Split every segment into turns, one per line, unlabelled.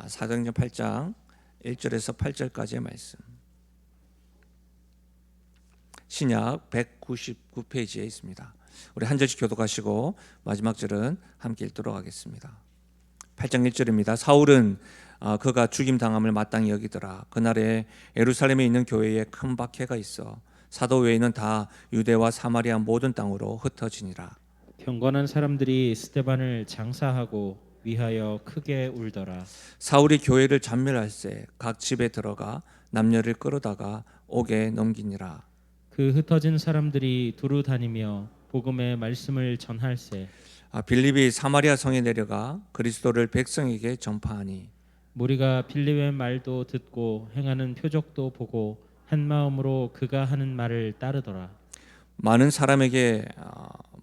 사도행전 8장 1절에서 8절까지의 말씀. 신약 199페이지에 있습니다. 우리 한 절씩 교독하시고 마지막 절은 함께 읽도록 하겠습니다. 8장 1절입니다. 사울은 그가 죽임 당함을 마땅히 여기더라. 그날에 예루살렘에 있는 교회에 큰 박해가 있어 사도 외에는 다 유대와 사마리아 모든 땅으로 흩어지니라.
경건한 사람들이 스데반을 장사하고 위하여 크게 울더라.
사울이 교회를 잔멸할세 각 집에 들어가 남녀를 끌어다가 옥에 넘기니라.
그 흩어진 사람들이 두루 다니며 복음의 말씀을 전할세.
빌립이 사마리아 성에 내려가 그리스도를 백성에게 전파하니
무리가 빌립의 말도 듣고 행하는 표적도 보고 한 마음으로 그가 하는 말을 따르더라.
많은 사람에게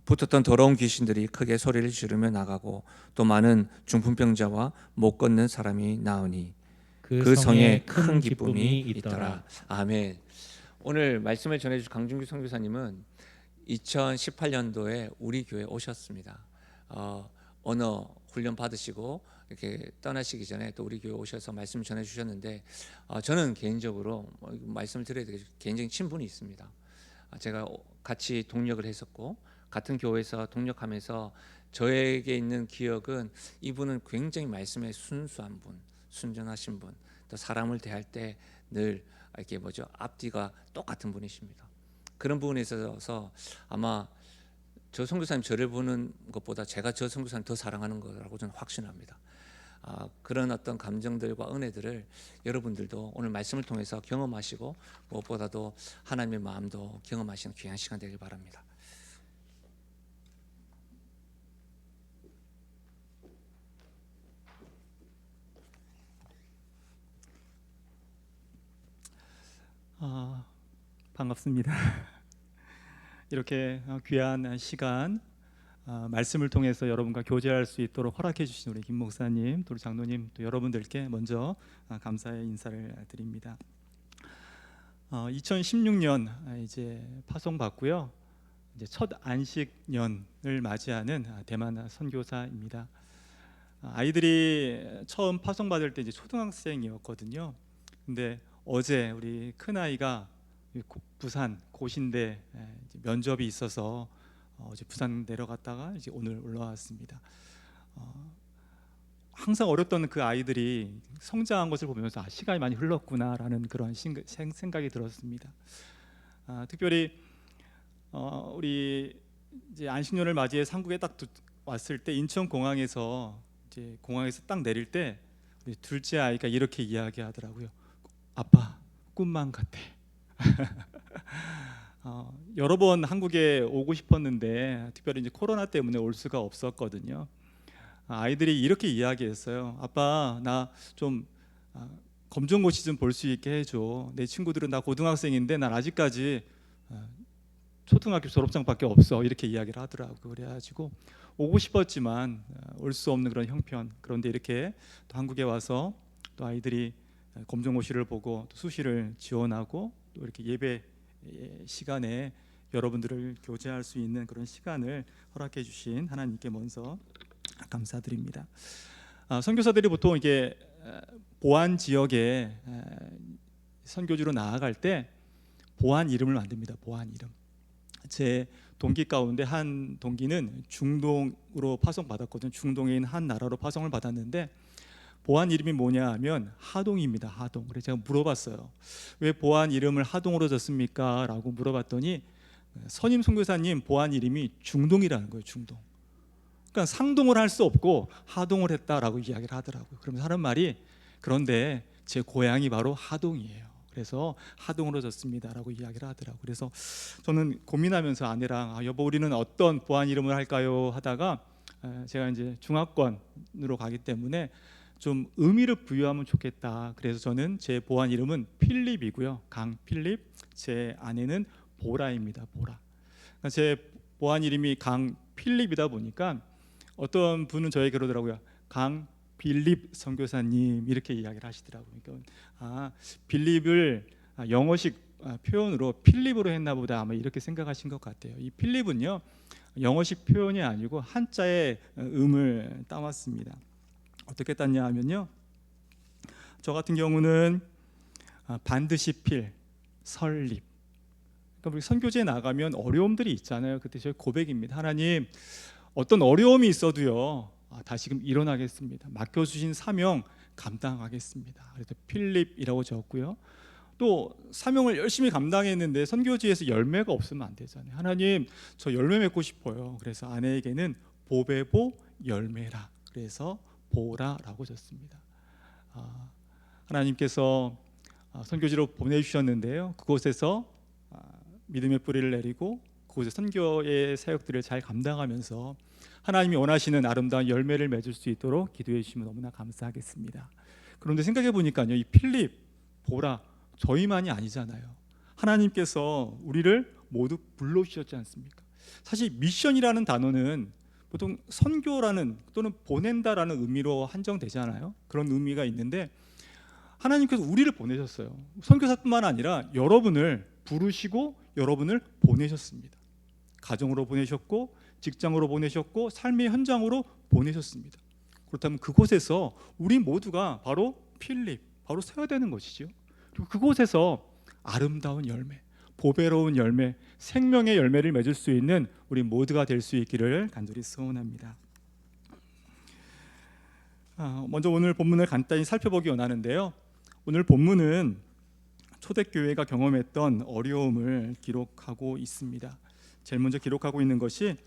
붙었던 더러운 귀신들이 크게 소리를 지르며 나가고 또 많은 중풍병자와 못 걷는 사람이 나으니 그 성에 큰 기쁨이 있더라. 아멘. 오늘 말씀을 전해주신 강준규 선교사님은 2018년도에 우리 교회 오셨습니다. 언어 훈련 받으시고 이렇게 떠나시기 전에 또 우리 교회 오셔서 말씀 전해주셨는데 저는 개인적으로 말씀을 드려야 되겠죠. 굉장히 친분이 있습니다. 제가 같이 동력을 했었고 같은 교회에서 동력하면서 저에게 있는 기억은 이분은 굉장히 말씀에 순수한 분, 순전하신 분, 또 사람을 대할 때 늘 이렇게 앞뒤가 똑같은 분이십니다. 그런 부분에 있어서 아마 저 선교사님 저를 보는 것보다 제가 저 선교사님 더 사랑하는 거라고 저는 확신합니다. 그런 어떤 감정들과 은혜들을 여러분들도 오늘 말씀을 통해서 경험하시고 무엇보다도 하나님의 마음도 경험하시는 귀한 시간 되길 바랍니다.
반갑습니다. 이렇게 귀한 시간 말씀을 통해서 여러분과 교제할 수 있도록 허락해 주신 우리 김 목사님, 또 우리 장로님, 또 여러분들께 먼저 감사의 인사를 드립니다. 2016년 이제 파송 받고요. 이제 첫 안식년을 맞이하는 대만 선교사입니다. 아이들이 처음 파송 받을 때 이제 초등학생이었거든요. 근데 어제 우리 큰 아이가 부산 고신대 면접이 있어서 어제 부산 내려갔다가 이제 오늘 올라왔습니다. 항상 어렸던 그 아이들이 성장한 것을 보면서 시간이 많이 흘렀구나라는 그런 생각이 들었습니다. 특별히 우리 이제 안식년을 맞이해 한국에 딱 왔을 때 인천 공항에서 이제 공항에서 딱 내릴 때 우리 둘째 아이가 이렇게 이야기하더라고요. 아빠 꿈만 같아. 여러 번 한국에 오고 싶었는데 특별히 이제 코로나 때문에 올 수가 없었거든요. 아이들이 이렇게 이야기했어요. 아빠 나 좀 검정고시 좀 볼 수 있게 해줘. 내 친구들은 다 고등학생인데 난 아직까지 초등학교 졸업장밖에 없어. 이렇게 이야기를 하더라고요. 그래가지고 오고 싶었지만 올 수 없는 그런 형편. 그런데 이렇게 또 한국에 와서 또 아이들이 검정고시를 보고 또 수시를 지원하고 또 이렇게 예배 시간에 여러분들을 교제할 수 있는 그런 시간을 허락해 주신 하나님께 먼저 감사드립니다. 선교사들이 보통 이게 보안 지역에 선교지로 나아갈 때 보안 이름을 만듭니다. 보안 이름. 제 동기 가운데 한 동기는 중동으로 파송 받았거든요. 중동에 있는 한 나라로 파송을 받았는데 보안 이름이 뭐냐 하면 하동입니다. 하동. 그래서 제가 물어봤어요. 왜 보안 이름을 하동으로 졌습니까? 라고 물어봤더니 선임 선교사님 보안 이름이 중동이라는 거예요. 중동. 그러니까 상동을 할 수 없고 하동을 했다라고 이야기를 하더라고요. 그러면서 하는 말이 그런데 제 고향이 바로 하동이에요. 그래서 하동으로 졌습니다라고 이야기를 하더라고요. 그래서 저는 고민하면서 아내랑 여보 우리는 어떤 보안 이름을 할까요? 하다가 제가 이제 중화권으로 가기 때문에 좀 의미를 부여하면 좋겠다. 그래서 저는 제 보안 이름은 필립이고요. 강필립. 제 아내는 보라입니다. 보라. 그러니까 제 보안 이름이 강필립이다 보니까 어떤 분은 저에게 그러더라고요. 강빌립 선교사님 이렇게 이야기를 하시더라고요. 그러니까 빌립을 영어식 표현으로 필립으로 했나 보다 아마 이렇게 생각하신 것 같아요. 이 필립은요 영어식 표현이 아니고 한자의 음을 따왔습니다. 어떻게 땄냐 하면요 저 같은 경우는 반드시 필 설립. 그러니까 우리 선교지에 나가면 어려움들이 있잖아요. 그때 저희 고백입니다. 하나님, 어떤 어려움이 있어도요, 다시금 일어나겠습니다. 맡겨주신 사명 감당하겠습니다. 그래서 필립이라고 적었고요. 또 사명을 열심히 감당했는데 선교지에서 열매가 없으면 안 되잖아요. 하나님, 저 열매 맺고 싶어요. 그래서 아내에게는 보배보 열매라, 그래서 보라라고 적습니다. 하나님께서 선교지로 보내주셨는데요, 그곳에서 믿음의 뿌리를 내리고 그곳에 선교의 사역들을 잘 감당하면서 하나님이 원하시는 아름다운 열매를 맺을 수 있도록 기도해 주시면 너무나 감사하겠습니다. 그런데 생각해 보니까요, 이 필립, 보라, 저희만이 아니잖아요. 하나님께서 우리를 모두 불러주셨지 않습니까? 사실 미션이라는 단어는 보통 선교라는 또는 보낸다라는 의미로 한정되잖아요. 그런 의미가 있는데 하나님께서 우리를 보내셨어요. 선교사뿐만 아니라 여러분을 부르시고 여러분을 보내셨습니다. 가정으로 보내셨고 직장으로 보내셨고 삶의 현장으로 보내셨습니다. 그렇다면 그곳에서 우리 모두가 바로 필립, 바로 서야 되는 것이죠. 그리고 그곳에서 아름다운 열매, 보배로운 열매, 생명의 열매를 맺을 수 있는 우리 모두가 될 수 있기를 간절히 소원합니다. 먼저 오늘 본문을 간단히 살펴보기 원하는데요, 오늘 본문은 초대교회가 경험했던 어려움을 기록하고 있습니다. 제일 먼저 기록하고 있는 것이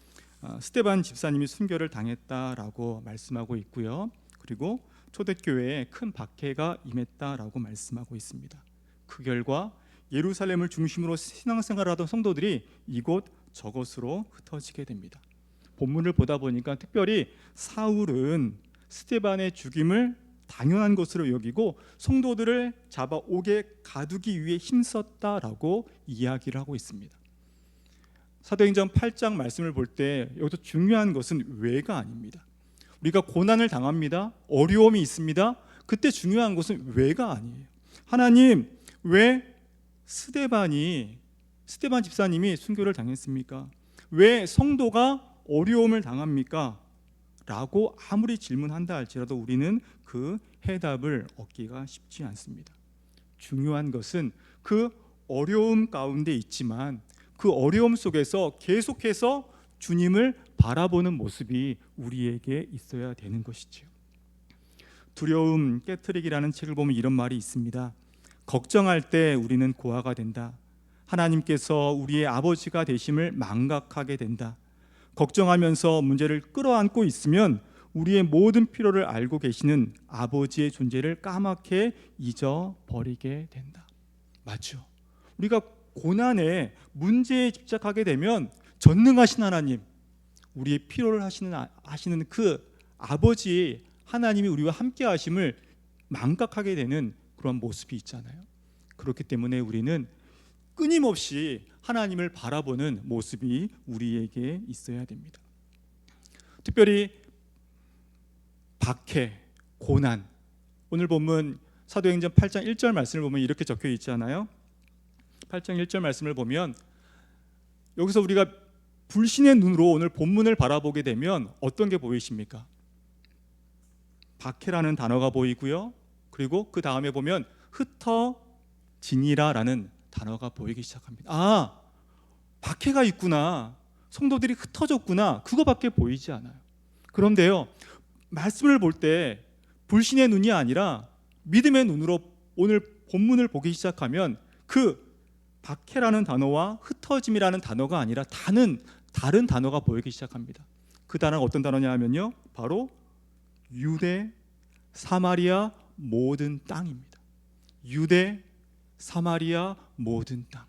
스데반 집사님이 순교를 당했다라고 말씀하고 있고요, 그리고 초대교회에 큰 박해가 임했다라고 말씀하고 있습니다. 그 결과 예루살렘을 중심으로 신앙생활하던 성도들이 이곳 저곳으로 흩어지게 됩니다. 본문을 보다 보니까 특별히 사울은 스데반의 죽임을 당연한 것으로 여기고 성도들을 잡아 옥에 가두기 위해 힘썼다라고 이야기를 하고 있습니다. 사도행전 8장 말씀을 볼 때 여기서 중요한 것은 왜가 아닙니다. 우리가 고난을 당합니다. 어려움이 있습니다. 그때 중요한 것은 왜가 아니에요. 하나님, 왜 스데반 집사님이 순교를 당했습니까? 왜 성도가 어려움을 당합니까? 라고 아무리 질문한다 할지라도 우리는 그 해답을 얻기가 쉽지 않습니다. 중요한 것은 그 어려움 가운데 있지만 그 어려움 속에서 계속해서 주님을 바라보는 모습이 우리에게 있어야 되는 것이죠. 두려움 깨트리기라는 책을 보면 이런 말이 있습니다. 걱정할 때 우리는 고아가 된다. 하나님께서 우리의 아버지가 되심을 망각하게 된다. 걱정하면서 문제를 끌어안고 있으면 우리의 모든 필요를 알고 계시는 아버지의 존재를 까맣게 잊어버리게 된다. 맞죠? 우리가 고난에 문제에 집착하게 되면 전능하신 하나님, 우리의 필요를 하시는 그 아버지 하나님이 우리와 함께 하심을 망각하게 되는 그런 모습이 있잖아요. 그렇기 때문에 우리는 끊임없이 하나님을 바라보는 모습이 우리에게 있어야 됩니다. 특별히 박해, 고난, 오늘 본문 사도행전 8장 1절 말씀을 보면 이렇게 적혀 있잖아요. 8장 1절 말씀을 보면 여기서 우리가 불신의 눈으로 오늘 본문을 바라보게 되면 어떤 게 보이십니까? 박해라는 단어가 보이고요, 그리고 그 다음에 보면 흩어지니라라는 단어가 보이기 시작합니다. 박해가 있구나, 성도들이 흩어졌구나, 그거밖에 보이지 않아요. 그런데요, 말씀을 볼 때 불신의 눈이 아니라 믿음의 눈으로 오늘 본문을 보기 시작하면 그 박해라는 단어와 흩어짐이라는 단어가 아니라 다른 단어가 보이기 시작합니다. 그 단어가 어떤 단어냐 하면요, 바로 유대, 사마리아 모든 땅입니다. 유대, 사마리아 모든 땅.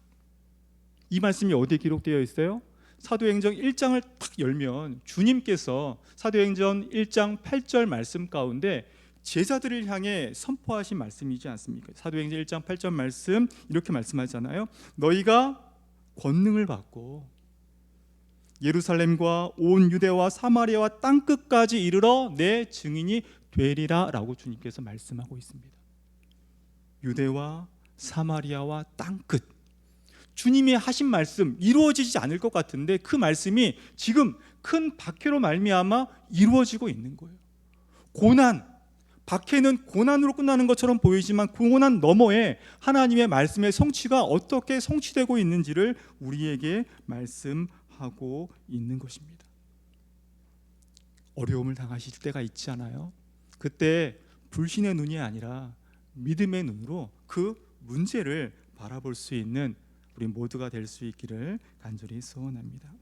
이 말씀이 어디에 기록되어 있어요? 사도행전 1장을 딱 열면 주님께서 사도행전 1장 8절 말씀 가운데 제자들을 향해 선포하신 말씀이지 않습니까? 사도행전 1장 8절 말씀 이렇게 말씀하잖아요. 너희가 권능을 받고 예루살렘과 온 유대와 사마리아와 땅끝까지 이르러 내 증인이 되리라 라고 주님께서 말씀하고 있습니다. 유대와 사마리아와 땅끝, 주님이 하신 말씀 이루어지지 않을 것 같은데 그 말씀이 지금 큰 박해로 말미암아 이루어지고 있는 거예요. 고난, 박해는 고난으로 끝나는 것처럼 보이지만 고난 너머에 하나님의 말씀의 성취가 어떻게 성취되고 있는지를 우리에게 말씀하고 있는 것입니다. 어려움을 당하실 때가 있지 않아요? 그때 불신의 눈이 아니라 믿음의 눈으로 그 문제를 바라볼 수 있는 우리 모두가 될 수 있기를 간절히 소원합니다.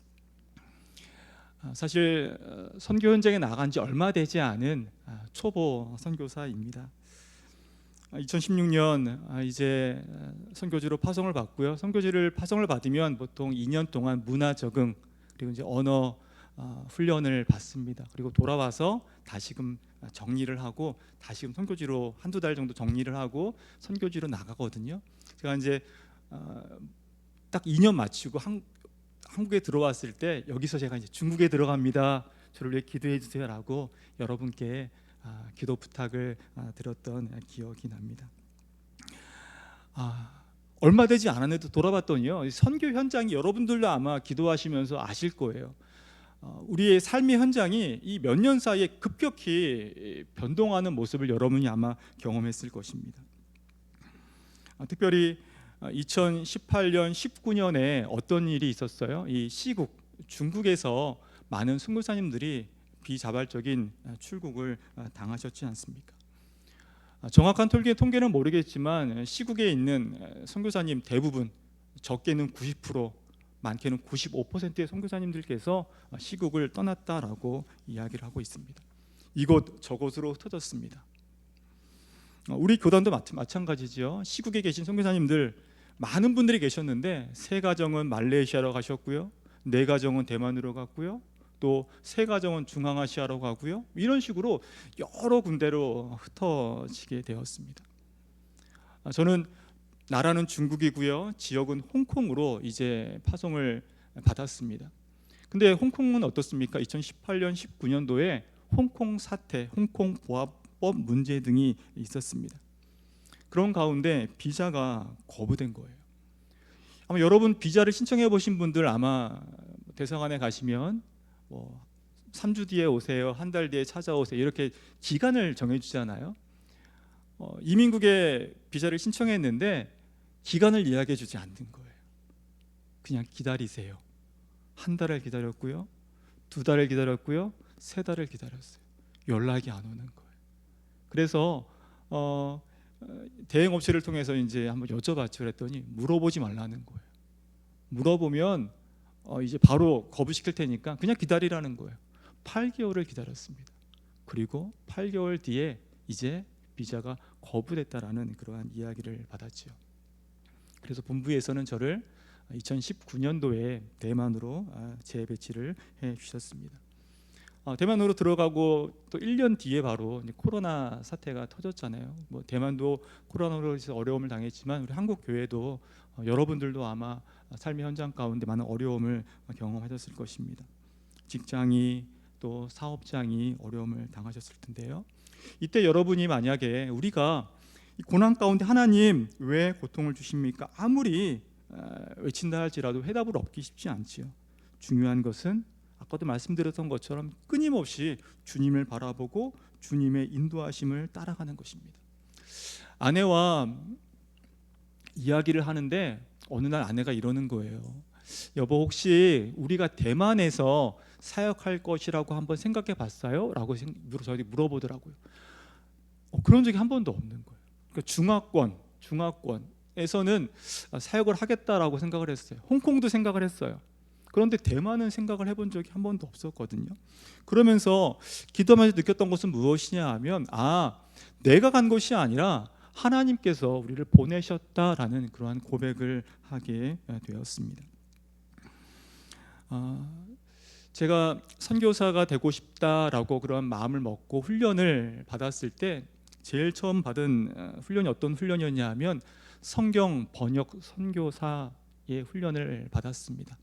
사실 선교 현장에 나간 지 얼마 되지 않은 초보 선교사입니다. 2016년 이제 선교지로 파송을 받고요. 선교지를 파송을 받으면 보통 2년 동안 문화 적응 그리고 이제 언어 훈련을 받습니다. 그리고 돌아와서 다시금 정리를 하고 다시금 선교지로 한두 달 정도 정리를 하고 선교지로 나가거든요. 제가 이제 딱 2년 마치고 한국에 들어왔을 때 여기서 제가 이제 중국에 들어갑니다. 저를 위해 기도해 주세요라고 여러분께 기도 부탁을 드렸던 기억이 납니다. 얼마 되지 않았는데 돌아봤더니요, 선교 현장이 여러분들도 아마 기도하시면서 아실 거예요. 우리의 삶의 현장이 이 몇 년 사이에 급격히 변동하는 모습을 여러분이 아마 경험했을 것입니다. 특별히 2018년, 19년에 어떤 일이 있었어요? 이 시국, 중국에서 많은 선교사님들이 비자발적인 출국을 당하셨지 않습니까? 정확한 통계는 모르겠지만 시국에 있는 선교사님 대부분, 적게는 90%, 많게는 95%의 선교사님들께서 시국을 떠났다라고 이야기를 하고 있습니다. 이곳 저곳으로 흩어졌습니다. 우리 교단도 마찬가지죠. 시국에 계신 선교사님들 많은 분들이 계셨는데 세 가정은 말레이시아로 가셨고요, 네 가정은 대만으로 갔고요, 또 세 가정은 중앙아시아로 가고요. 이런 식으로 여러 군데로 흩어지게 되었습니다. 저는 나라는 중국이고요, 지역은 홍콩으로 이제 파송을 받았습니다. 근데 홍콩은 어떻습니까? 2018년, 19년도에 홍콩 사태, 홍콩 보안법 문제 등이 있었습니다. 그런 가운데 비자가 거부된 거예요. 아마 여러분 비자를 신청해 보신 분들 아마 대사관에 가시면 3주 뒤에 오세요, 한 달 뒤에 찾아오세요, 이렇게 기간을 정해주잖아요. 이민국에 비자를 신청했는데 기간을 이야기해 주지 않는 거예요. 그냥 기다리세요. 한 달을 기다렸고요, 두 달을 기다렸고요, 세 달을 기다렸어요. 연락이 안 오는 거예요. 그래서 대행 업체를 통해서 이제 한번 여쭤봤죠. 그랬더니 물어보지 말라는 거예요. 물어보면 이제 바로 거부시킬 테니까 그냥 기다리라는 거예요. 8개월을 기다렸습니다. 그리고 8개월 뒤에 이제 비자가 거부됐다라는 그러한 이야기를 받았죠. 그래서 본부에서는 저를 2019년도에 대만으로 재배치를 해 주셨습니다. 대만으로 들어가고 또 1년 뒤에 바로 이제 코로나 사태가 터졌잖아요. 대만도 코로나로 인해서 어려움을 당했지만 우리 한국 교회도 여러분들도 아마 삶의 현장 가운데 많은 어려움을 경험하셨을 것입니다. 직장이 또 사업장이 어려움을 당하셨을 텐데요. 이때 여러분이 만약에 우리가 이 고난 가운데 하나님 왜 고통을 주십니까? 아무리 외친다 할지라도 해답을 얻기 쉽지 않지요. 중요한 것은 아까도 말씀드렸던 것처럼 끊임없이 주님을 바라보고 주님의 인도하심을 따라가는 것입니다. 아내와 이야기를 하는데 어느 날 아내가 이러는 거예요. 여보, 혹시 우리가 대만에서 사역할 것이라고 한번 생각해 봤어요? 라고 저한테 물어보더라고요. 그런 적이 한 번도 없는 거예요. 그러니까 중화권에서는 사역을 하겠다라고 생각을 했어요. 홍콩도 생각을 했어요. 그런데 대만은 생각을 해본 적이 한 번도 없었거든요. 그러면서 기도하면서 느꼈던 것은 무엇이냐 하면 내가 간 것이 아니라 하나님께서 우리를 보내셨다라는 그러한 고백을 하게 되었습니다. 제가 선교사가 되고 싶다라고 그런 마음을 먹고 훈련을 받았을 때 제일 처음 받은 훈련이 어떤 훈련이었냐 하면 성경 번역 선교사의 훈련을 받았습니다.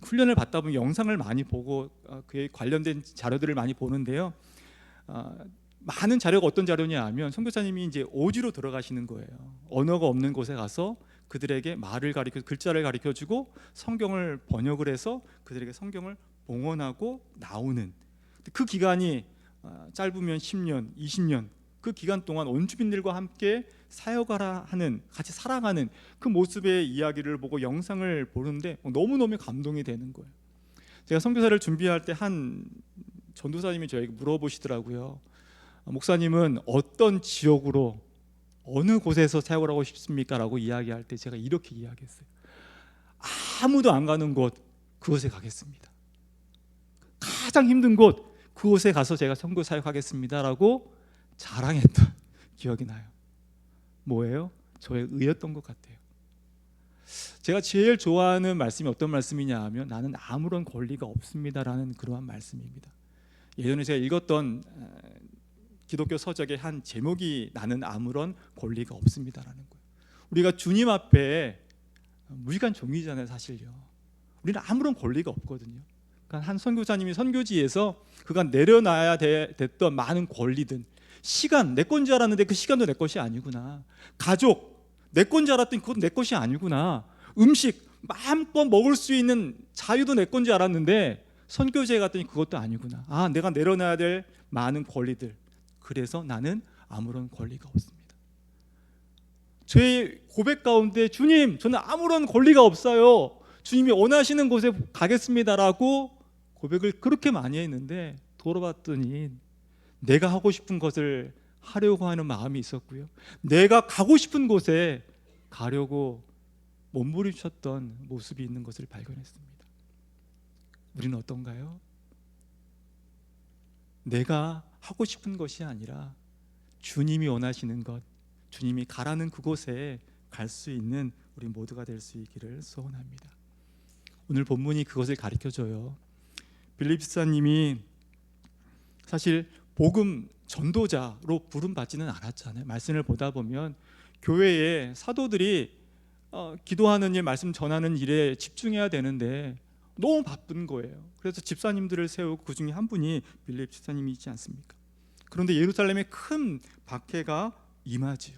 훈련을 받다 보면 영상을 많이 보고 그에 관련된 자료들을 많이 보는데요. 많은 자료가 어떤 자료냐 하면 선교사님이 이제 오지로 들어가시는 거예요. 언어가 없는 곳에 가서 그들에게 글자를 가르쳐주고 성경을 번역을 해서 그들에게 성경을 봉헌하고 나오는, 그 기간이 짧으면 10년, 20년, 그 기간 동안 온 주민들과 함께 사역하라 하는, 같이 살아가는 그 모습의 이야기를 보고 영상을 보는데 너무너무 감동이 되는 거예요. 제가 선교사를 준비할 때 한 전도사님이 저에게 물어보시더라고요. 목사님은 어떤 지역으로, 어느 곳에서 사역을 하고 싶습니까? 라고 이야기할 때 제가 이렇게 이야기했어요. 아무도 안 가는 곳, 그곳에 가겠습니다. 가장 힘든 곳, 그곳에 가서 제가 선교 사역하겠습니다 라고 자랑했던 기억이 나요. 뭐예요? 저의 의였던 것 같아요. 제가 제일 좋아하는 말씀이 어떤 말씀이냐 하면 나는 아무런 권리가 없습니다라는 그러한 말씀입니다. 예전에 제가 읽었던 기독교 서적의 한 제목이 나는 아무런 권리가 없습니다라는 거예요. 우리가 주님 앞에 무익한 종이잖아요, 사실요. 우리는 아무런 권리가 없거든요. 그러니까 한 선교사님이 선교지에서 그가 내려놔야 됐던 많은 권리들, 시간 내 건 줄 알았는데 그 시간도 내 것이 아니구나. 가족 내 건 줄 알았더니 그것도 내 것이 아니구나. 음식 마음껏 먹을 수 있는 자유도 내 건 줄 알았는데 선교지에 갔더니 그것도 아니구나. 아, 내가 내려놔야 될 많은 권리들, 그래서 나는 아무런 권리가 없습니다. 저의 고백 가운데 주님, 저는 아무런 권리가 없어요. 주님이 원하시는 곳에 가겠습니다라고 고백을 그렇게 많이 했는데 돌아봤더니 내가 하고 싶은 것을 하려고 하는 마음이 있었고요. 내가 가고 싶은 곳에 가려고 몸부림쳤던 모습이 있는 것을 발견했습니다. 우리는 어떤가요? 내가 하고 싶은 것이 아니라 주님이 원하시는 것, 주님이 가라는 그곳에 갈 수 있는 우리 모두가 될 수 있기를 소원합니다. 오늘 본문이 그것을 가르쳐줘요. 빌립 집사님이 사실 복음 전도자로 부름받지는 않았잖아요. 말씀을 보다 보면 교회에 사도들이 기도하는 일, 말씀 전하는 일에 집중해야 되는데 너무 바쁜 거예요. 그래서 집사님들을 세우고 그 중에 한 분이 빌립 집사님이 있지 않습니까? 그런데 예루살렘에 큰 박해가 임하지요.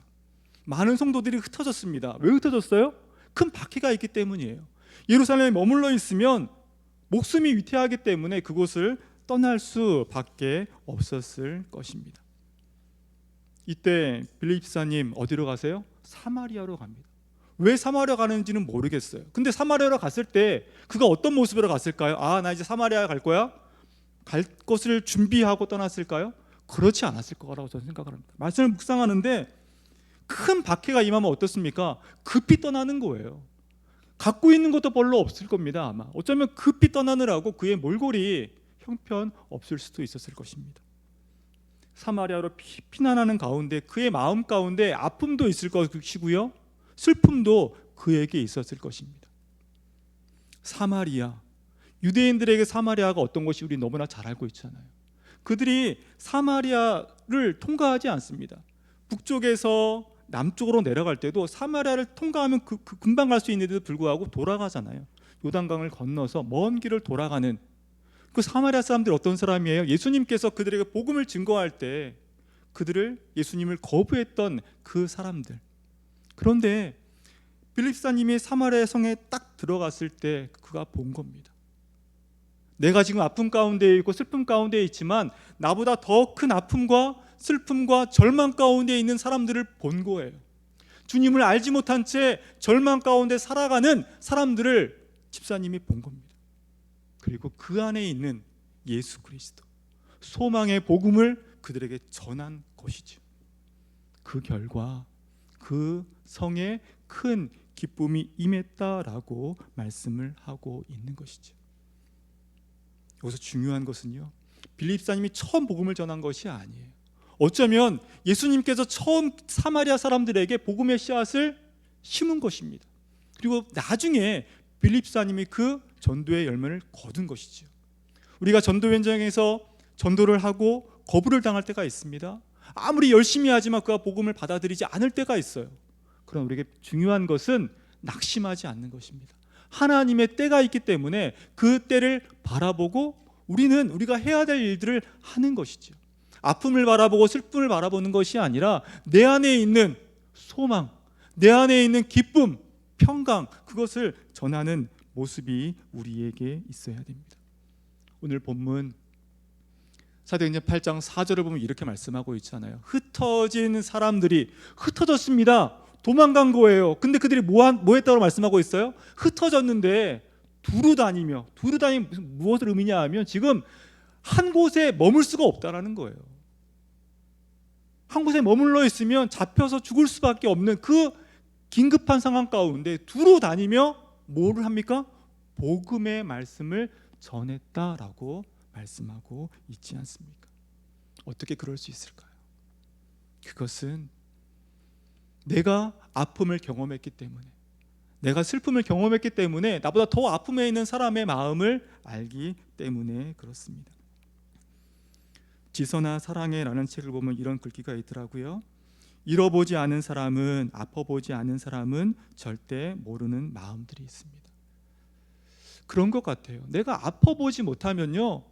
많은 성도들이 흩어졌습니다. 왜 흩어졌어요? 큰 박해가 있기 때문이에요. 예루살렘에 머물러 있으면 목숨이 위태하기 때문에 그곳을 떠날 수밖에 없었을 것입니다. 이때 빌립 집사님 어디로 가세요? 사마리아로 갑니다. 왜 사마리아 가는지는 모르겠어요. 근데 사마리아로 갔을 때 그가 어떤 모습으로 갔을까요? 아, 나 이제 사마리아 갈 거야? 갈 것을 준비하고 떠났을까요? 그렇지 않았을 거라고 저는 생각을 합니다. 말씀을 묵상하는데 큰 박해가 임하면 어떻습니까? 급히 떠나는 거예요. 갖고 있는 것도 별로 없을 겁니다. 아마 어쩌면 급히 떠나느라고 그의 몰골이 형편 없을 수도 있었을 것입니다. 사마리아로 피난하는 가운데 그의 마음 가운데 아픔도 있을 것이고요, 슬픔도 그에게 있었을 것입니다. 사마리아, 유대인들에게 사마리아가 어떤 것이 우리 너무나 잘 알고 있잖아요. 그들이 사마리아를 통과하지 않습니다. 북쪽에서 남쪽으로 내려갈 때도 사마리아를 통과하면 금방 갈 수 있는데도 불구하고 돌아가잖아요. 요단강을 건너서 먼 길을 돌아가는 그 사마리아 사람들이 어떤 사람이에요? 예수님께서 그들에게 복음을 증거할 때 그들을, 예수님을 거부했던 그 사람들. 그런데 빌립 집사님이 사마리아 성에 딱 들어갔을 때 그가 본 겁니다. 내가 지금 아픔 가운데 있고 슬픔 가운데 있지만 나보다 더 큰 아픔과 슬픔과 절망 가운데 있는 사람들을 본 거예요. 주님을 알지 못한 채 절망 가운데 살아가는 사람들을 집사님이 본 겁니다. 그리고 그 안에 있는 예수 그리스도, 소망의 복음을 그들에게 전한 것이죠. 그 결과 그 성에 큰 기쁨이 임했다라고 말씀을 하고 있는 것이죠. 여기서 중요한 것은요, 빌립 집사님이 처음 복음을 전한 것이 아니에요. 어쩌면 예수님께서 처음 사마리아 사람들에게 복음의 씨앗을 심은 것입니다. 그리고 나중에 빌립 집사님이 그 전도의 열매를 거둔 것이죠. 우리가 전도 현장에서 전도를 하고 거부를 당할 때가 있습니다. 아무리 열심히 하지만 그가 복음을 받아들이지 않을 때가 있어요. 그럼 우리에게 중요한 것은 낙심하지 않는 것입니다. 하나님의 때가 있기 때문에 그 때를 바라보고 우리는 우리가 해야 될 일들을 하는 것이죠. 아픔을 바라보고 슬픔을 바라보는 것이 아니라 내 안에 있는 소망, 내 안에 있는 기쁨, 평강, 그것을 전하는 모습이 우리에게 있어야 됩니다. 오늘 본문 사도행전 8장 4절을 보면 이렇게 말씀하고 있잖아요. 흩어진 사람들이 흩어졌습니다. 도망간 거예요. 근데 그들이 뭐 했다고 말씀하고 있어요? 흩어졌는데 두루 다니며 무엇을 의미냐 하면 지금 한 곳에 머물 수가 없다라는 거예요. 한 곳에 머물러 있으면 잡혀서 죽을 수밖에 없는 그 긴급한 상황 가운데 두루 다니며 뭐를 합니까? 복음의 말씀을 전했다라고 말씀하고 있지 않습니까? 어떻게 그럴 수 있을까요? 그것은 내가 아픔을 경험했기 때문에, 내가 슬픔을 경험했기 때문에, 나보다 더 아픔에 있는 사람의 마음을 알기 때문에 그렇습니다. 지서나 사랑해라는 책을 보면 이런 글귀가 있더라고요. 잃어보지 않은 사람은, 아파보지 않은 사람은 절대 모르는 마음들이 있습니다. 그런 것 같아요. 내가 아파보지 못하면요,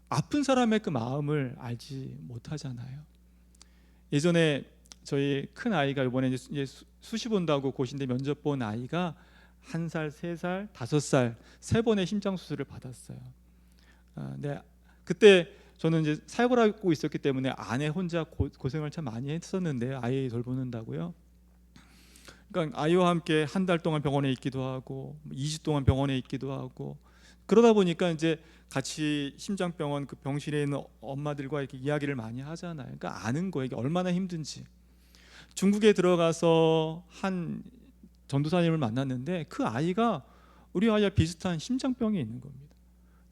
아픈 사람의 그 마음을 알지 못하잖아요. 예전에 저희 큰 아이가 이번에 이제 수시 본다고 고신대 면접 본 아이가 1살, 3살, 5살 3번의 심장 수술을 받았어요. 네, 그때 저는 이제 사역을 하고 있었기 때문에 아내 혼자 고생을 참 많이 했었는데, 아이 돌보는다고요. 그러니까 아이와 함께 한 달 동안 병원에 있기도 하고 2주 동안 병원에 있기도 하고, 그러다 보니까 이제 같이 심장병원 그 병실에 있는 엄마들과 이렇게 이야기를 많이 하잖아요. 그러니까 아는 거예요, 이게 얼마나 힘든지. 중국에 들어가서 한 전도사님을 만났는데 그 아이가 우리 아이와 비슷한 심장병이 있는 겁니다.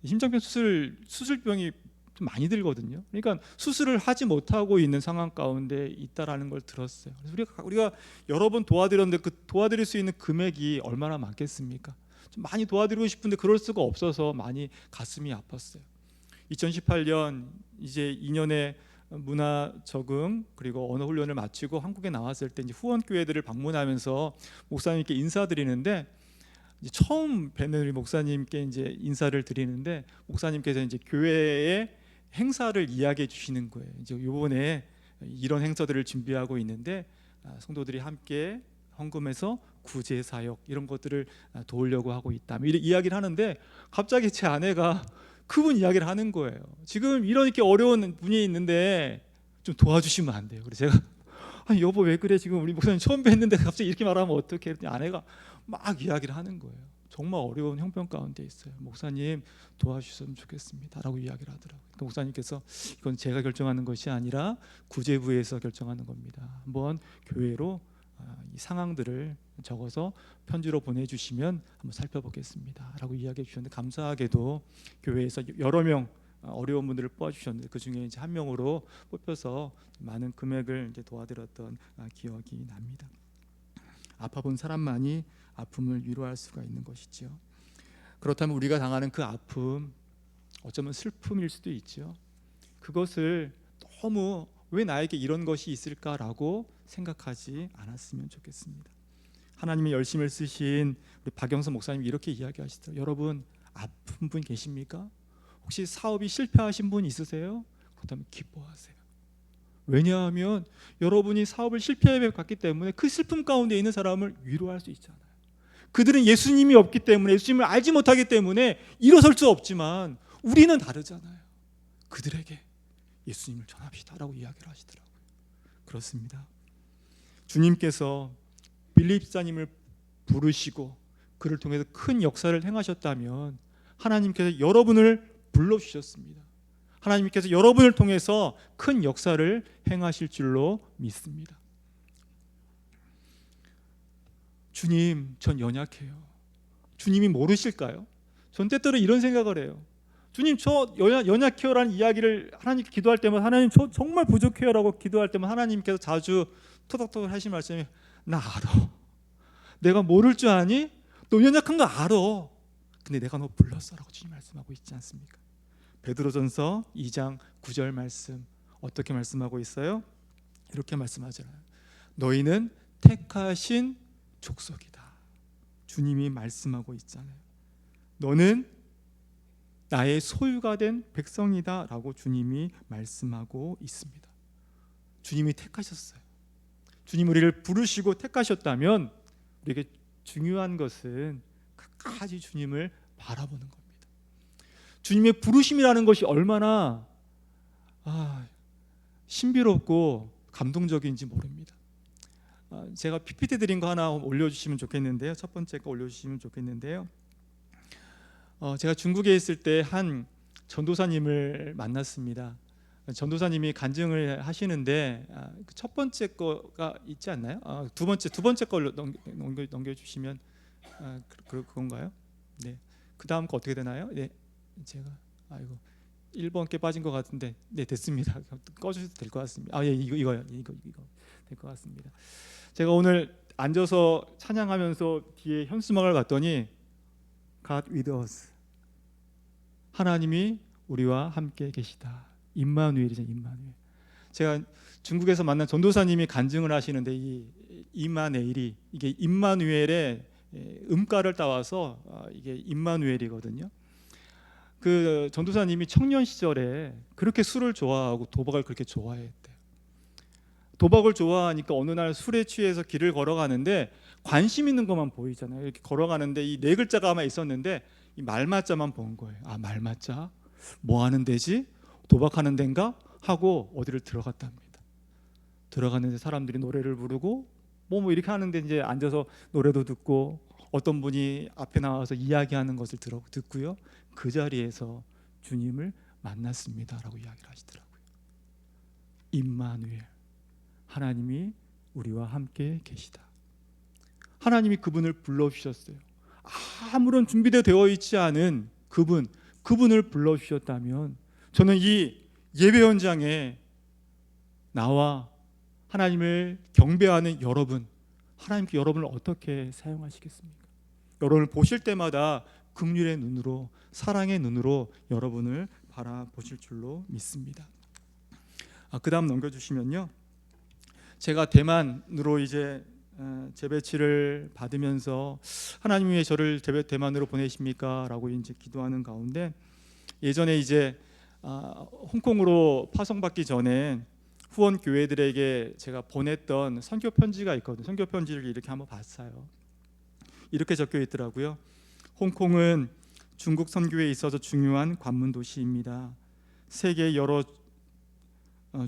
심장병 수술병이 좀 많이 들거든요. 그러니까 수술을 하지 못하고 있는 상황 가운데 있다라는 걸 들었어요. 그래서 우리가 여러 번 도와드렸는데 그 도와드릴 수 있는 금액이 얼마나 많겠습니까? 좀 많이 도와드리고 싶은데 그럴 수가 없어서 많이 가슴이 아팠어요. 2018년 이제 2년의 문화 적응 그리고 언어 훈련을 마치고 한국에 나왔을 때 이제 후원 교회들을 방문하면서 목사님께 인사드리는데, 이제 처음 뵙는 우리 목사님께 이제 인사를 드리는데, 목사님께서 이제 교회의 행사를 이야기해 주시는 거예요. 이제 이번에 이런 행사들을 준비하고 있는데 성도들이 함께 헌금해서 구제 사역 이런 것들을 도우려고 하고 있다, 이런 이야기를 하는데, 갑자기 제 아내가 그분 이야기를 하는 거예요. 지금 이렇게 어려운 분이 있는데 좀 도와주시면 안 돼요. 그래서 제가 아니 여보 왜 그래, 지금 우리 목사님 처음 뵀는데 갑자기 이렇게 말하면 어떡해. 그랬더니 아내가 막 이야기를 하는 거예요. 정말 어려운 형편 가운데 있어요. 목사님 도와주셨으면 좋겠습니다 라고 이야기를 하더라고요. 그러니까 목사님께서 이건 제가 결정하는 것이 아니라 구제부에서 결정하는 겁니다. 한번 교회로 이 상황들을 적어서 편지로 보내주시면 한번 살펴보겠습니다 라고 이야기해 주셨는데, 감사하게도 교회에서 여러 명 어려운 분들을 뽑아주셨는데 그 중에 이제 한 명으로 뽑혀서 많은 금액을 이제 도와드렸던 기억이 납니다. 아파본 사람만이 아픔을 위로할 수가 있는 것이죠. 그렇다면 우리가 당하는 그 아픔, 어쩌면 슬픔일 수도 있죠. 그것을 너무 왜 나에게 이런 것이 있을까라고 생각하지 않았으면 좋겠습니다. 하나님의 열심을 쓰신 우리 박영선 목사님이 이렇게 이야기하시더라고요. 여러분 아픈 분 계십니까? 혹시 사업이 실패하신 분 있으세요? 그렇다면 기뻐하세요. 왜냐하면 여러분이 사업을 실패해 갔기 때문에 그 슬픔 가운데 있는 사람을 위로할 수 있잖아요. 그들은 예수님이 없기 때문에, 예수님을 알지 못하기 때문에 일어설 수 없지만 우리는 다르잖아요. 그들에게 예수님을 전합시다라고 이야기를 하시더라고요. 그렇습니다. 주님께서 빌립 집사님을 부르시고 그를 통해서 큰 역사를 행하셨다면 하나님께서 여러분을 불러주셨습니다. 하나님께서 여러분을 통해서 큰 역사를 행하실 줄로 믿습니다. 주님, 전 연약해요. 주님이 모르실까요? 전 때때로 이런 생각을 해요. 주님, 저 연약해요라는 이야기를 하나님께 기도할 때마다, 하나님 저 정말 부족해요라고 기도할 때마다 하나님께서 자주 토닥토닥 하신 말씀이, 나 알아. 내가 모를 줄 아니? 너 연약한 거 알아. 근데 내가 너 불렀어라고 주님 말씀하고 있지 않습니까? 베드로전서 2장 9절 말씀 어떻게 말씀하고 있어요? 이렇게 말씀하잖아요. 너희는 택하신 족속이다. 주님이 말씀하고 있잖아요. 너는 나의 소유가 된 백성이다 라고 주님이 말씀하고 있습니다. 주님이 택하셨어요. 주님 우리를 부르시고 택하셨다면 우리에게 중요한 것은 끝까지 주님을 바라보는 겁니다. 주님의 부르심이라는 것이 얼마나 신비롭고 감동적인지 모릅니다. 제가 PPT 드린 거 하나 올려주시면 좋겠는데요. 첫 번째 거 올려주시면 좋겠는데요. 제가 중국에 있을 때 한 전도사님을 만났습니다. 전도사님이 간증을 하시는데 첫 번째 거가 있지 않나요? 두 번째 걸로 넘겨주시면 그건가요? 네. 그 다음 거 어떻게 되나요? 네, 제가 1번 게 빠진 것 같은데 네 됐습니다. 꺼주셔도 될 것 같습니다. 예, 이거 될 것 같습니다. 제가 오늘 앉아서 찬양하면서 뒤에 현수막을 봤더니 God with us, 하나님이 우리와 함께 계시다. 임마누엘이죠, 임마누엘. 제가 중국에서 만난 전도사님이 간증을 하시는데 이 임마누엘이 이게 임마누엘의 음가를 따와서 이게 임마누엘이거든요. 그 전도사님이 청년 시절에 그렇게 술을 좋아하고 도박을 그렇게 좋아했대요. 도박을 좋아하니까 어느 날 술에 취해서 길을 걸어가는데 관심 있는 것만 보이잖아요. 이렇게 걸어가는데 이 네 글자가 아마 있었는데 이 말맞자만 본 거예요. 말맞자? 뭐 하는 데지? 도박하는 데인가? 하고 어디를 들어갔답니다. 들어갔는데 사람들이 노래를 부르고 뭐 이렇게 하는데 이제 앉아서 노래도 듣고 어떤 분이 앞에 나와서 이야기하는 것을 듣고요. 그 자리에서 주님을 만났습니다라고 이야기를 하시더라고요. 임마누엘, 하나님이 우리와 함께 계시다. 하나님이 그분을 불러주셨어요. 아무런 준비되어 있지 않은 그분을 불러주셨다면 저는 이 예배 현장에 나와 하나님을 경배하는 여러분, 하나님께 여러분을 어떻게 사용하시겠습니까? 여러분을 보실 때마다 긍휼의 눈으로, 사랑의 눈으로 여러분을 바라보실 줄로 믿습니다. 그 다음 넘겨주시면요, 제가 대만으로 이제 재배치를 받으면서 하나님 왜 저를 대만으로 보내십니까? 라고 이제 기도하는 가운데 예전에 이제 홍콩으로 파송받기 전에 후원 교회들에게 제가 보냈던 선교 편지가 있거든요. 선교 편지를 이렇게 한번 봤어요. 이렇게 적혀 있더라고요. 홍콩은 중국 선교에 있어서 중요한 관문 도시입니다. 세계 여러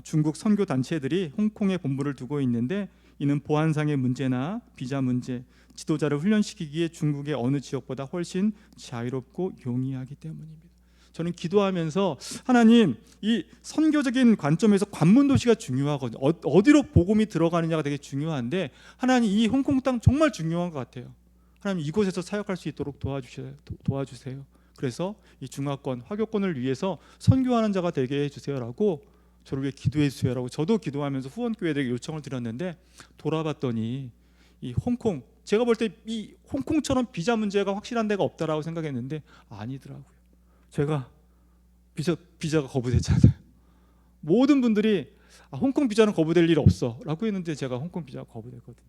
중국 선교 단체들이 홍콩에 본부를 두고 있는데 이는 보안상의 문제나 비자 문제, 지도자를 훈련시키기에 중국의 어느 지역보다 훨씬 자유롭고 용이하기 때문입니다. 저는 기도하면서 하나님, 이 선교적인 관점에서 관문 도시가 중요하거든요. 어디로 복음이 들어가느냐가 되게 중요한데 하나님, 이 홍콩 땅 정말 중요한 것 같아요. 하나님, 이곳에서 사역할 수 있도록 도와주세요. 그래서 이 중화권, 화교권을 위해서 선교하는 자가 되게 해주세요라고 저를 위해 기도해 주세요라고 저도 기도하면서 후원교회들에게 요청을 드렸는데 돌아봤더니 이 홍콩, 제가 볼 때 이 홍콩처럼 비자 문제가 확실한 데가 없다라고 생각했는데 아니더라고요. 제가 비자가 거부됐잖아요. 모든 분들이 홍콩 비자는 거부될 일 없어 라고 했는데 제가 홍콩 비자가 거부됐거든요.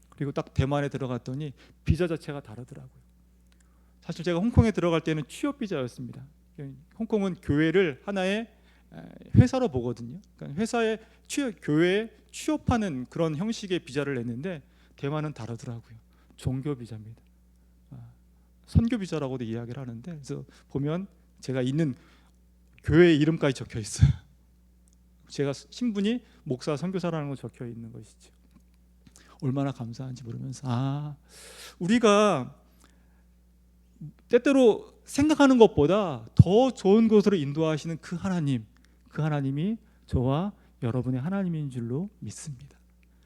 그리고 딱 대만에 들어갔더니 비자 자체가 다르더라고요. 사실 제가 홍콩에 들어갈 때는 취업 비자였습니다. 홍콩은 교회를 하나의 회사로 보거든요. 그러니까 회사에 교회에 취업하는 그런 형식의 비자를 냈는데 대만은 다르더라고요. 종교 비자입니다. 선교 비자라고도 이야기를 하는데 그래서 보면 제가 있는 교회 이름까지 적혀 있어요. 제가 신분이 목사 선교사라는 거 적혀 있는 것이죠. 얼마나 감사한지 모르면서 우리가 때때로 생각하는 것보다 더 좋은 곳으로 인도하시는 그 하나님이 저와 여러분의 하나님인 줄로 믿습니다.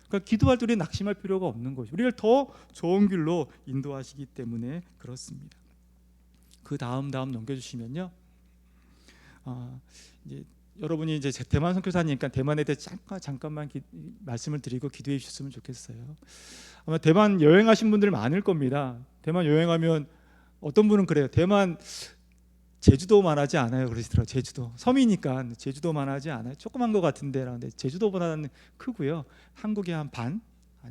그러니까 기도할 때 우리 낙심할 필요가 없는 것이 우리를 더 좋은 길로 인도하시기 때문에 그렇습니다. 그 다음 넘겨주시면요, 이제 여러분이 이제 대만 선교사니까 대만에 대해 잠깐만 말씀을 드리고 기도해 주셨으면 좋겠어요. 아마 대만 여행하신 분들 많을 겁니다. 대만 여행하면 어떤 분은 그래요. 대만 제주도만 하지 않아요. 그러시더라고요. 제주도 섬이니까 제주도만 하지 않아요. 조그만 것 같은데 라는데 제주도보다는 크고요. 한국의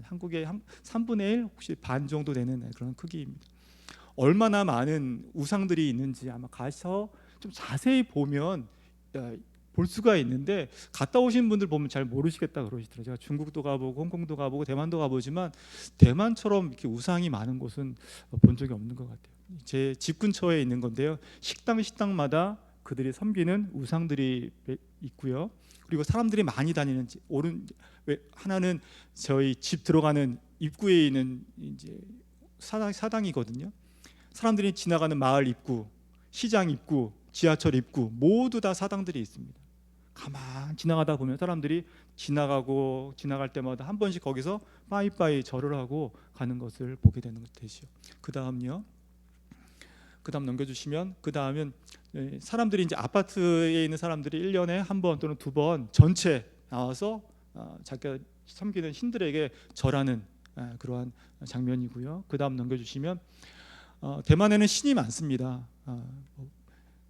한국의 한 3분의 1 혹시 반 정도 되는 그런 크기입니다. 얼마나 많은 우상들이 있는지 아마 가서 좀 자세히 보면 볼 수가 있는데 갔다 오신 분들 보면 잘 모르시겠다 그러시더라고요. 제가 중국도 가보고 홍콩도 가보고 대만도 가보지만 대만처럼 이렇게 우상이 많은 곳은 본 적이 없는 것 같아요. 제 집 근처에 있는 건데요. 식당마다 그들이 섬기는 우상들이 있고요. 그리고 사람들이 많이 다니는 하나는 저희 집 들어가는 입구에 있는 이제 사당이거든요. 사람들이 지나가는 마을 입구, 시장 입구, 지하철 입구 모두 다 사당들이 있습니다. 가만 지나가다 보면 사람들이 지나갈 때마다 한 번씩 거기서 빠이빠이 절을 하고 가는 것을 보게 되는 것이죠. 그 다음요. 그 다음 넘겨주시면 그 다음은 사람들이 이제 아파트에 있는 사람들이 1년에 한 번 또는 2번 전체 나와서 자기가 섬기는 신들에게 절하는 그러한 장면이고요. 그 다음 넘겨주시면 대만에는 신이 많습니다.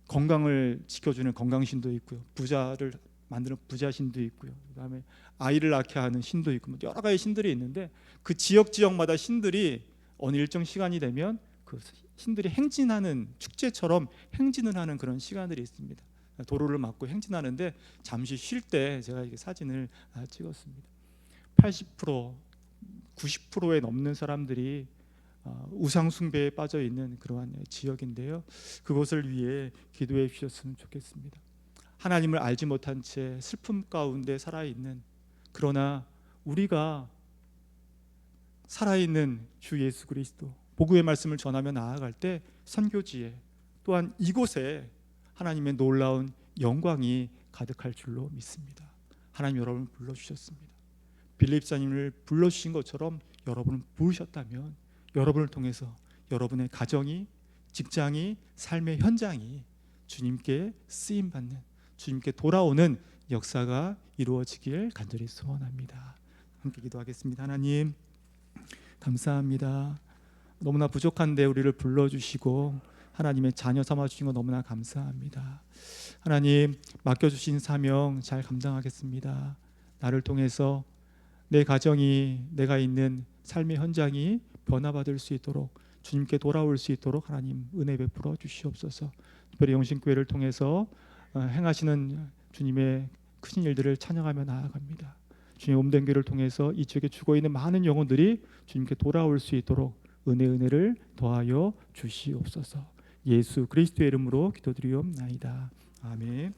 건강을 지켜주는 건강신도 있고요. 부자를 만드는 부자신도 있고요. 그다음에 아이를 낳게 하는 신도 있고 여러 가지 신들이 있는데 그 지역마다 신들이 어느 일정 시간이 되면 그 신들이 행진하는 축제처럼 행진을 하는 그런 시간들이 있습니다. 도로를 막고 행진하는데 잠시 쉴 때 제가 이게 사진을 찍었습니다. 80%, 90%에 넘는 사람들이 우상 숭배에 빠져 있는 그러한 지역인데요. 그것을 위해 기도해 주셨으면 좋겠습니다. 하나님을 알지 못한 채 슬픔 가운데 살아있는, 그러나 우리가 살아있는 주 예수 그리스도 복음의 말씀을 전하며 나아갈 때 선교지에 또한 이곳에 하나님의 놀라운 영광이 가득할 줄로 믿습니다. 하나님 여러분을 불러주셨습니다. 빌립사님을 불러주신 것처럼 여러분을 부르셨다면 여러분을 통해서 여러분의 가정이, 직장이, 삶의 현장이 주님께 쓰임받는, 주님께 돌아오는 역사가 이루어지길 간절히 소원합니다. 함께 기도하겠습니다. 하나님 감사합니다. 너무나 부족한데 우리를 불러주시고 하나님의 자녀 삼아주신 거 너무나 감사합니다. 하나님 맡겨주신 사명 잘 감당하겠습니다. 나를 통해서 내 가정이, 내가 있는 삶의 현장이 변화받을 수 있도록, 주님께 돌아올 수 있도록 하나님 은혜 베풀어 주시옵소서. 특별히 영신교회를 통해서 행하시는 주님의 크신 일들을 찬양하며 나아갑니다. 주님의 몸된 교회를 통해서 이 지역에 죽어있는 많은 영혼들이 주님께 돌아올 수 있도록 은혜를 더하여 주시옵소서. 예수 그리스도의 이름으로 기도드리옵나이다. 아멘.